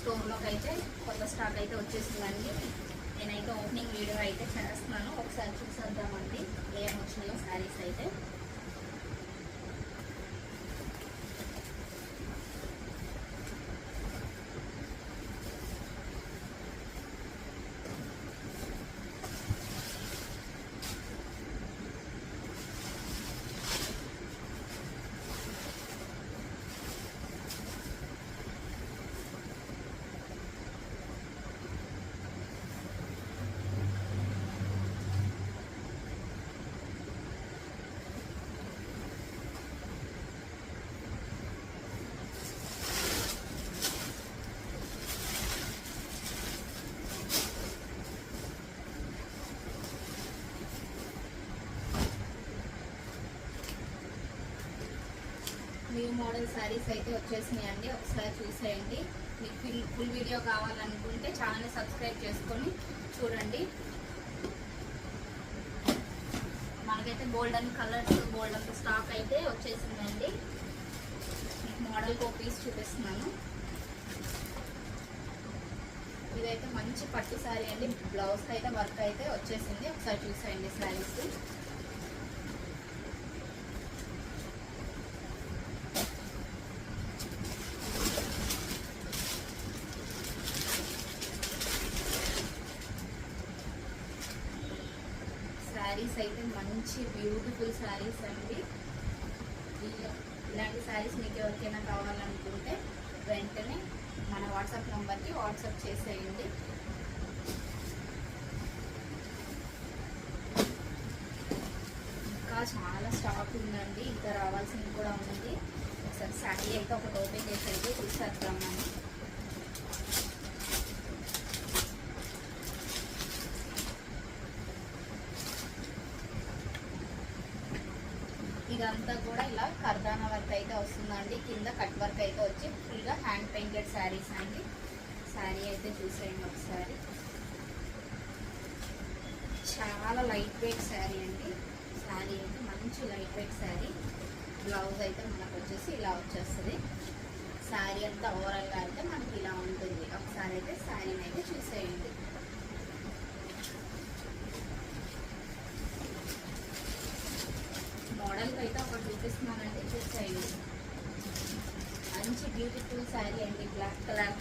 స్టోర్లోకి అయితే కొత్త స్టాక్ అయితే వచ్చేసిందండి. నేనైతే ఓపెనింగ్ వీడియో అయితే చేస్తున్నాను, ఒకసారి చూసేద్దామండి ఏం వచ్చినాయో శారీస్ అయితే. న్యూ మోడల్ శారీస్ అయితే వచ్చేసినాయండి, ఒకసారి చూసేయండి. మీకు ఫుల్ వీడియో కావాలనుకుంటే ఛానల్ సబ్స్క్రైబ్ చేసుకొని చూడండి. మనకైతే గోల్డెన్ కలర్స్, గోల్డెన్ స్టాక్ అయితే వచ్చేసిందండి. మీకు మోడల్ కాపీస్ చూపిస్తున్నాను. ఇదైతే మంచి పట్టు శారీ అండి, బ్లౌజ్ అయితే వర్క్ అయితే వచ్చేసింది, ఒకసారి చూసేయండి శారీస్. శారీస్ అయితే మంచి బ్యూటిఫుల్ శారీస్ అండి. ఇలాంటి శారీస్ మీకు ఎవరికైనా కావాలనుకుంటే వెంటనే మన వాట్సాప్ నెంబర్కి వాట్సాప్ చేసేయండి. ఇంకా చాలా స్టాక్ ఉందండి, ఇంకా రావాల్సింది కూడా ఉంది. ఒకసారి శారీ అయితే ఒకటి ఓపెన్ చేసి అయితే చూసేద్దామని. ఇదంతా కూడా ఇలా కర్దానా వర్క్ అయితే వస్తుందండి, కింద కట్ వర్క్ అయితే వచ్చి ఫుల్గా హ్యాండ్ పెయింటెడ్ శారీస్ అండి. శారీ అయితే చూసేయండి ఒకసారి. చాలా లైట్ వెయిట్ శారీ అండి. శారీ అయితే మంచి లైట్ వెయిట్ శారీ. బ్లౌజ్ అయితే మనకు వచ్చేసి ఇలా వచ్చేస్తుంది. శారీ అంతా ఓవరాల్గా అయితే మనకి ఇలా ఉంటుంది. ఒకసారి అయితే శారీని అయితే చూసేయండి. మోడల్కి అయితే ఒకటి చూపిస్తున్నానంటే చూసేయండి. మంచి బ్యూటిఫుల్ శారీ అండి, బ్లాక్ కలర్.